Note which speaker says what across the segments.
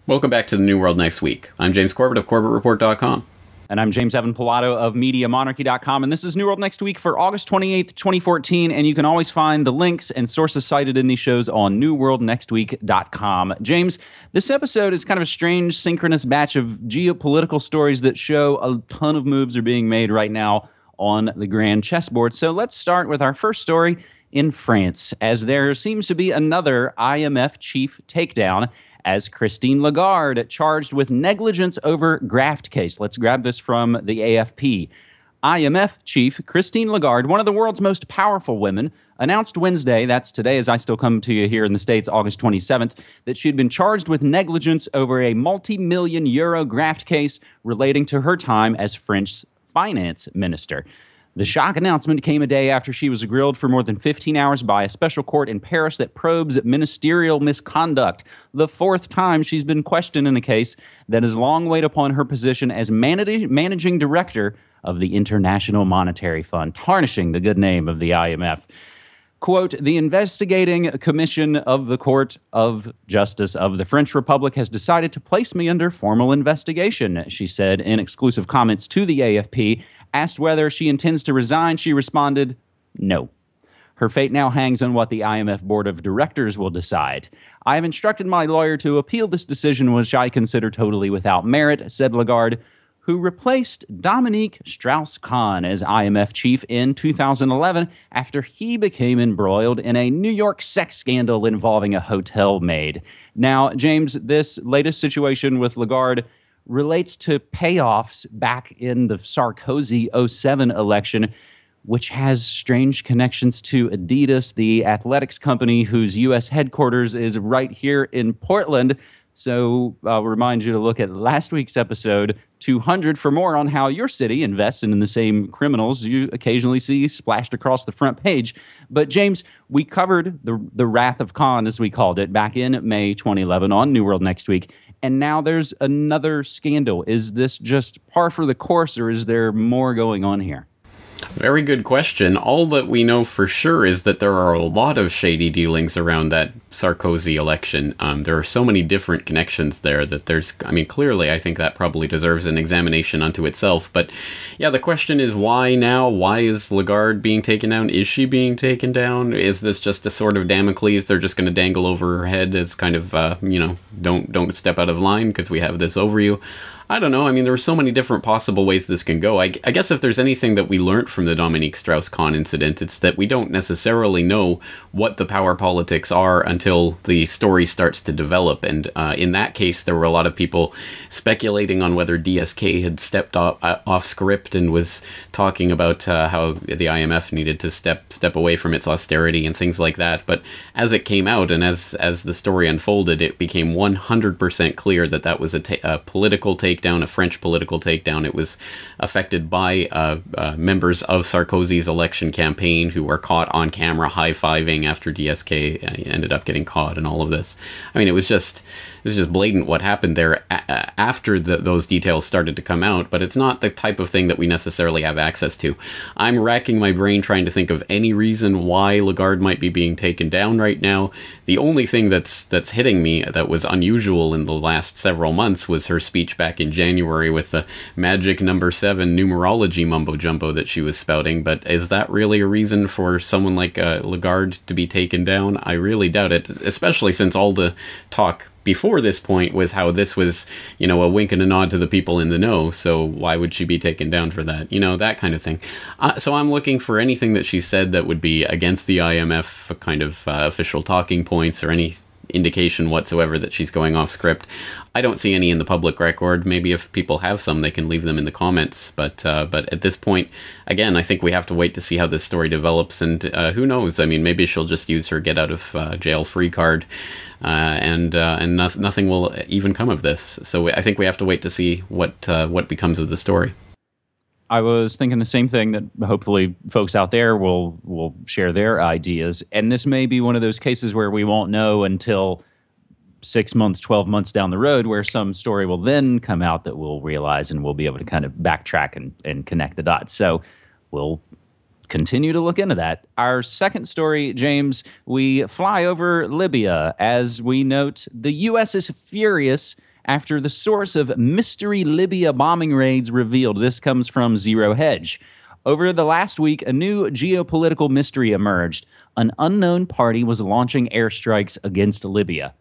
Speaker 1: Welcome back to the New World Next Week. I'm James Corbett of CorbettReport.com.
Speaker 2: And I'm James Evan Pilato of MediaMonarchy.com. And this is New World Next Week for August 28th, 2014. And you can always find the links and sources cited in these shows on NewWorldNextWeek.com. James, this episode is kind of a strange, synchronous batch of geopolitical stories that show a ton of moves are being made right now on the grand chessboard. So let's start with our first story in France, as there seems to be another IMF chief takedown, as Christine Lagarde charged with negligence over graft case. Let's grab this from the AFP. IMF chief Christine Lagarde, one of the world's most powerful women, announced Wednesday, that's today as I still come to you here in the States, August 27th, that she'd been charged with negligence over a multi-million euro graft case relating to her time as French finance minister. The shock announcement came a day after she was grilled for more than 15 hours by a special court in Paris that probes ministerial misconduct, the fourth time she's been questioned in a case that has long weighed upon her position as managing director of the International Monetary Fund, tarnishing the good name of the IMF. Quote, the investigating commission of the Court of Justice of the French Republic has decided to place me under formal investigation, she said in exclusive comments to the AFP. Asked whether she intends to resign, she responded, no. Her fate now hangs on what the IMF Board of Directors will decide. I have instructed my lawyer to appeal this decision, which I consider totally without merit, said Lagarde, who replaced Dominique Strauss-Kahn as IMF chief in 2011 after he became embroiled in a New York sex scandal involving a hotel maid. Now, James, this latest situation with Lagarde relates to payoffs back in the Sarkozy 07 election, which has strange connections to Adidas, the athletics company whose U.S. headquarters is right here in Portland. So I'll remind you to look at last week's episode 200 for more on how your city invests in the same criminals you occasionally see splashed across the front page. But James, we covered the Wrath of Khan, as we called it, back in May 2011 on New World Next Week. And now there's another scandal. Is this just par for the course, or is there more going on here?
Speaker 1: Very good question. All that we know for sure is that there are a lot of shady dealings around that Sarkozy election. There are so many different connections there that clearly I think that probably deserves an examination unto itself. But yeah, the question is why now? Why is Lagarde being taken down? Is she being taken down? Is this just a sort of Damocles they're just going to dangle over her head as kind of, don't step out of line because we have this over you? I don't know. I mean, there are so many different possible ways this can go. I guess if there's anything that we learned from the Dominique Strauss-Kahn incident, it's that we don't necessarily know what the power politics are until the story starts to develop. And in that case, there were a lot of people speculating on whether DSK had stepped off script and was talking about how the IMF needed to step away from its austerity and things like that. But as it came out and as the story unfolded, it became 100% clear that that was a political takedown, a French political takedown. It was affected by members of Sarkozy's election campaign who were caught on camera high-fiving after DSK ended up getting caught and all of this. I mean, it was just blatant what happened there after those details started to come out, but it's not the type of thing that we necessarily have access to. I'm racking my brain trying to think of any reason why Lagarde might be being taken down right now. The only thing that's hitting me that was unusual in the last several months was her speech back in January with the magic number 7 numerology mumbo-jumbo that she was spouting, but is that really a reason for someone like Lagarde to be taken down? I really doubt it, especially since all the talk before this point was how this was, a wink and a nod to the people in the know, so why would she be taken down for that? That kind of thing. So I'm looking for anything that she said that would be against the IMF kind of official talking points or any indication whatsoever that she's going off script. I don't see any in the public record. Maybe if people have some, they can leave them in the comments. But at this point, again, I think we have to wait to see how this story develops. And who knows? I mean, maybe she'll just use her get out of jail free card, and nothing will even come of this. So I think we have to wait to see what becomes of the story.
Speaker 2: I was thinking the same thing, that hopefully folks out there will share their ideas. And this may be one of those cases where we won't know until 6 months, 12 months down the road, where some story will then come out that we'll realize and we'll be able to kind of backtrack and connect the dots. So we'll continue to look into that. Our second story, James, we fly over Libya as we note the U.S. is furious after the source of mystery Libya bombing raids revealed. This comes from Zero Hedge. Over the last week, a new geopolitical mystery emerged. An unknown party was launching airstrikes against Libya.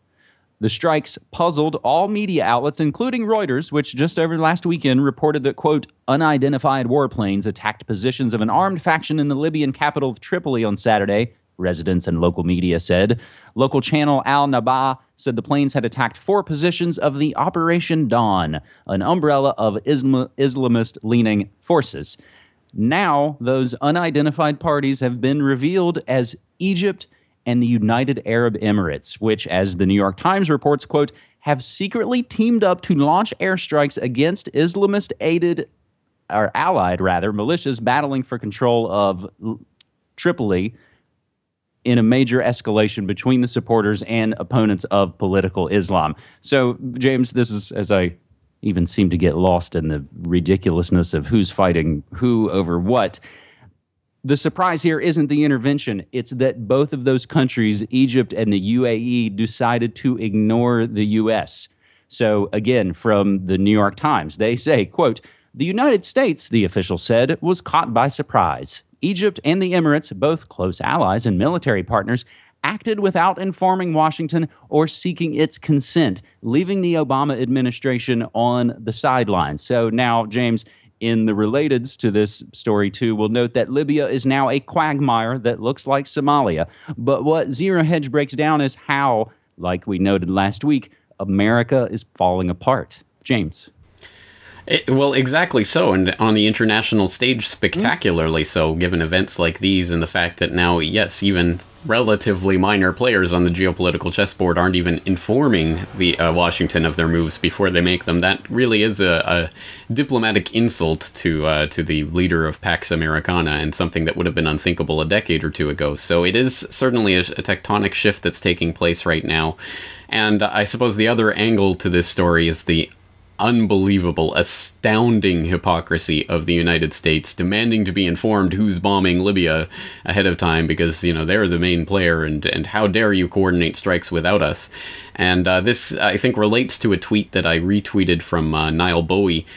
Speaker 2: The strikes puzzled all media outlets, including Reuters, which just over last weekend reported that, quote, unidentified warplanes attacked positions of an armed faction in the Libyan capital of Tripoli on Saturday, residents and local media said. Local channel Al Naba said the planes had attacked 4 positions of the Operation Dawn, an umbrella of Islamist-leaning forces. Now, those unidentified parties have been revealed as Egypt and the United Arab Emirates, which, as the New York Times reports, quote, have secretly teamed up to launch airstrikes against Islamist-aided, or allied rather, militias battling for control of Tripoli in a major escalation between the supporters and opponents of political Islam. So, James, this is, as I even seem to get lost in the ridiculousness of who's fighting who over what. The surprise here isn't the intervention. It's that both of those countries, Egypt and the UAE, decided to ignore the U.S. So, again, from the New York Times, they say, quote, the United States, the official said, was caught by surprise. Egypt and the Emirates, both close allies and military partners, acted without informing Washington or seeking its consent, leaving the Obama administration on the sidelines. So now, James, in the relateds to this story, too, we'll note that Libya is now a quagmire that looks like Somalia. But what Zero Hedge breaks down is how, like we noted last week, America is falling apart. James.
Speaker 1: Well, exactly so, and on the international stage, spectacularly so, given events like these and the fact that now, yes, even relatively minor players on the geopolitical chessboard aren't even informing the Washington of their moves before they make them. That really is a diplomatic insult to the leader of Pax Americana, and something that would have been unthinkable a decade or two ago. So it is certainly a tectonic shift that's taking place right now. And I suppose the other angle to this story is the unbelievable, astounding hypocrisy of the United States demanding to be informed who's bombing Libya ahead of time because, you know, they're the main player, and how dare you coordinate strikes without us. And this, I think, relates to a tweet that I retweeted from Niall Bowie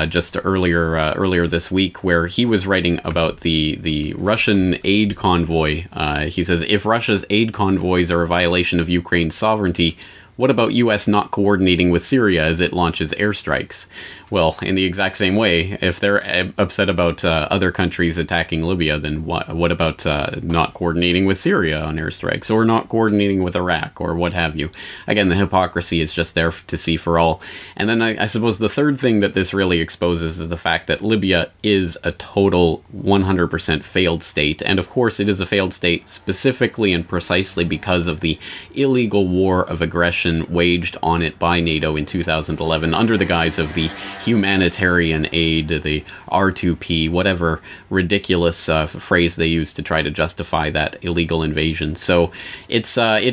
Speaker 1: just earlier this week, where he was writing about the Russian aid convoy. He says, if Russia's aid convoys are a violation of Ukraine's sovereignty, what about U.S. not coordinating with Syria as it launches airstrikes? Well, in the exact same way, if they're upset about other countries attacking Libya, then what about not coordinating with Syria on airstrikes, or not coordinating with Iraq, or what have you? Again, the hypocrisy is just there to see for all. And then I suppose the third thing that this really exposes is the fact that Libya is a total 100% failed state. And of course, it is a failed state specifically and precisely because of the illegal war of aggression waged on it by NATO in 2011 under the guise of the humanitarian aid, the R2P, whatever ridiculous phrase they use to try to justify that illegal invasion. So it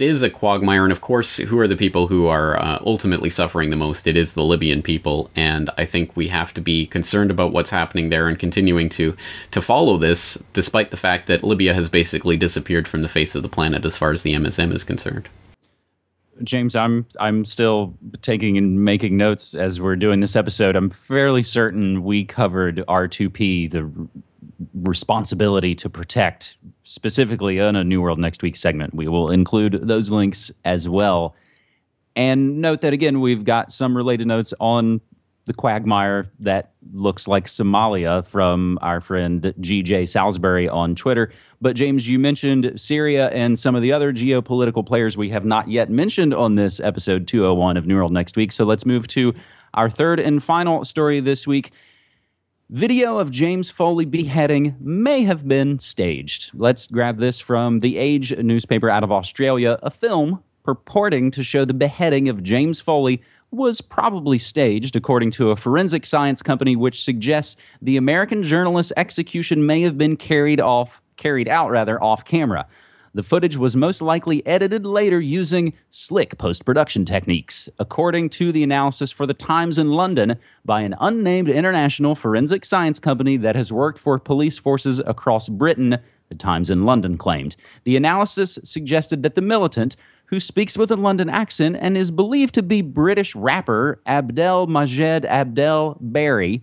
Speaker 1: is a quagmire, and of course, who are the people who are ultimately suffering the most? It is the Libyan people, and I think we have to be concerned about what's happening there and continuing to follow this, despite the fact that Libya has basically disappeared from the face of the planet as far as the MSM is concerned.
Speaker 2: James, I'm still taking and making notes as we're doing this episode. I'm fairly certain we covered R2P, the responsibility to protect, specifically on a New World Next Week segment. We will include those links as well. And note that, again, we've got some related notes on the quagmire that looks like Somalia from our friend GJ Salisbury on Twitter. But James, you mentioned Syria and some of the other geopolitical players we have not yet mentioned on this episode 201 of New World Next Week. So let's move to our third and final story this week. Video of James Foley beheading may have been staged. Let's grab this from The Age newspaper out of Australia. A film purporting to show the beheading of James Foley was probably staged, according to a forensic science company, which suggests the American journalist's execution may have been carried out off camera. The footage was most likely edited later using slick post-production techniques, according to the analysis for The Times in London by an unnamed international forensic science company that has worked for police forces across Britain, The Times in London claimed. The analysis suggested that the militant, who speaks with a London accent and is believed to be British rapper Abdel Majed Abdel Barry.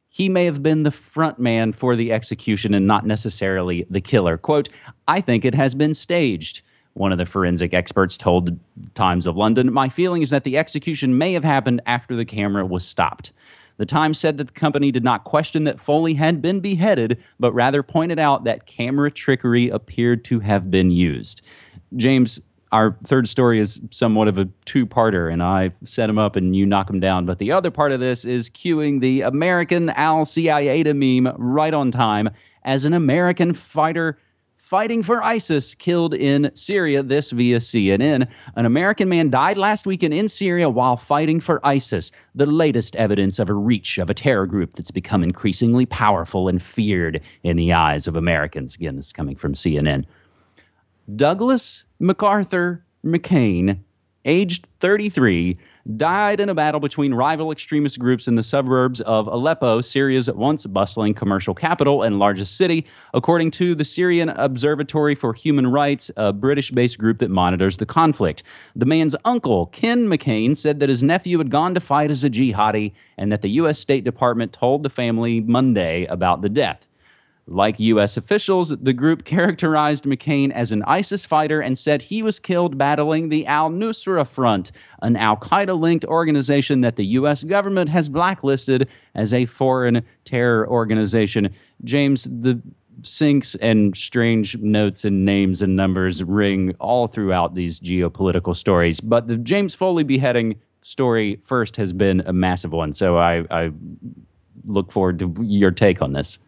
Speaker 2: He may have been the front man for the execution and not necessarily the killer. Quote, "I think it has been staged," one of the forensic experts told Times of London. "My feeling is that the execution may have happened after the camera was stopped." The Times said that the company did not question that Foley had been beheaded, but rather pointed out that camera trickery appeared to have been used. James, our third story is somewhat of a two-parter, and I've set them up and you knock them down. But the other part of this is cueing the American Al-Qaeda meme right on time as an American fighter fighting for ISIS killed in Syria, this via CNN. An American man died last weekend in Syria while fighting for ISIS, the latest evidence of a reach of a terror group that's become increasingly powerful and feared in the eyes of Americans. Again, this is coming from CNN. Douglas MacArthur McCain, aged 33, died in a battle between rival extremist groups in the suburbs of Aleppo, Syria's once bustling commercial capital and largest city, according to the Syrian Observatory for Human Rights, a British-based group that monitors the conflict. The man's uncle, Ken McCain, said that his nephew had gone to fight as a jihadi and that the U.S. State Department told the family Monday about the death. Like U.S. officials, the group characterized McCain as an ISIS fighter and said he was killed battling the Al-Nusra Front, an al-Qaeda-linked organization that the U.S. government has blacklisted as a foreign terror organization. James, the syncs and strange notes and names and numbers ring all throughout these geopolitical stories, but the James Foley beheading story first has been a massive one, so I look forward to your take on this.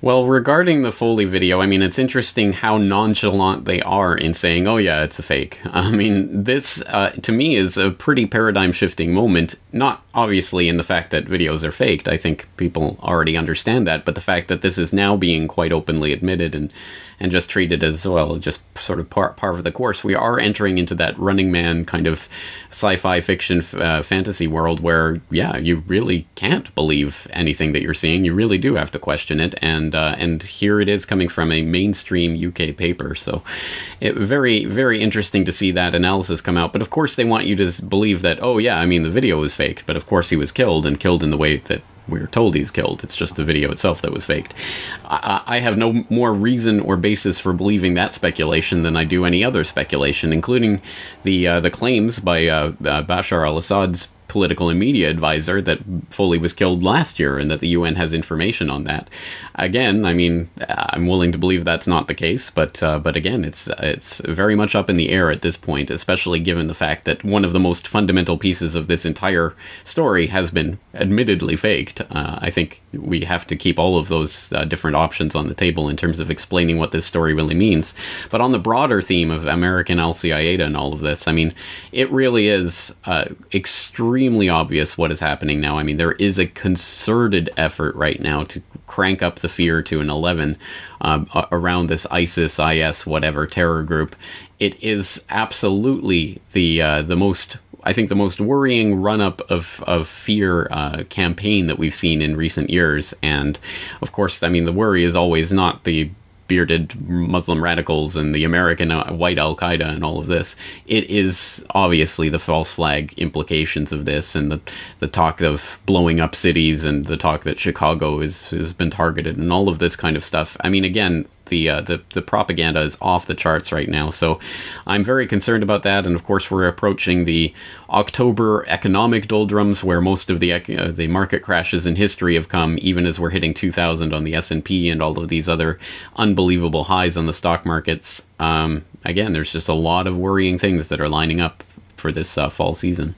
Speaker 1: Well, regarding the Foley video, I mean, it's interesting how nonchalant they are in saying, oh yeah, it's a fake. I mean, this, to me, is a pretty paradigm-shifting moment. Not obviously in the fact that videos are faked. I think people already understand that. But the fact that this is now being quite openly admitted and just treated as, well, just sort of par of the course. We are entering into that Running Man kind of sci-fi fiction fantasy world where, yeah, you really can't believe anything that you're seeing. You really do have to question it. And here it is coming from a mainstream UK paper. So very, very interesting to see that analysis come out. But of course they want you to believe that, oh yeah, I mean, the video was faked, but of course he was killed, and killed in the way that we're told he's killed. It's just the video itself that was faked. I have no more reason or basis for believing that speculation than I do any other speculation, including the claims by Bashar al-Assad's political and media advisor that Foley was killed last year and that the UN has information on that. Again, I mean, I'm willing to believe that's not the case, but again, it's very much up in the air at this point, especially given the fact that one of the most fundamental pieces of this entire story has been admittedly faked. I think we have to keep all of those different options on the table in terms of explaining what this story really means. But on the broader theme of American Al-Qaeda and all of this, I mean, it really is extremely obvious what is happening now. I mean, there is a concerted effort right now to crank up the fear to an 11 around this ISIS, IS, whatever terror group. It is absolutely the most, I think, the most worrying run-up of fear campaign that we've seen in recent years. And of course, I mean, the worry is always not the bearded Muslim radicals and the American white Al-Qaeda and all of this. It is obviously the false flag implications of this, and the talk of blowing up cities, and the talk that Chicago has been targeted, and all of this kind of stuff. I mean, again, the propaganda is off the charts right now, so I'm very concerned about that. And of course, we're approaching the October economic doldrums, where most of the market crashes in history have come, even as we're hitting 2,000 on the S&P and all of these other unbelievable highs on the stock markets. Again, there's just a lot of worrying things that are lining up for this fall season.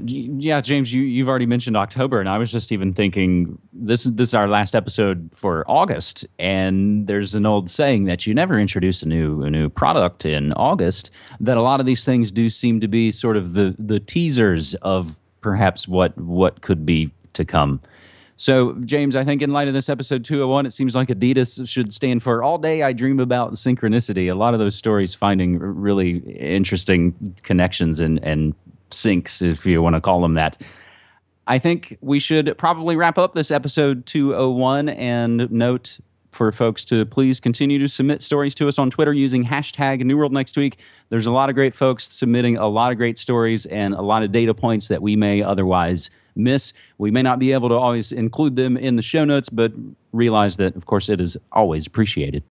Speaker 2: Yeah, James, you've already mentioned October, and I was just even thinking this is our last episode for August, and there's an old saying that you never introduce a new product in August. That a lot of these things do seem to be sort of the teasers of perhaps what could be to come. So, James, I think in light of this episode 201, it seems like Adidas should stand for All Day I Dream About Synchronicity. A lot of those stories finding really interesting connections and syncs, if you want to call them that. I think we should probably wrap up this episode 201 and note for folks to please continue to submit stories to us on Twitter using hashtag New World Next Week. There's a lot of great folks submitting a lot of great stories and a lot of data points that we may otherwise miss. We may not be able to always include them in the show notes, but realize that, of course, it is always appreciated.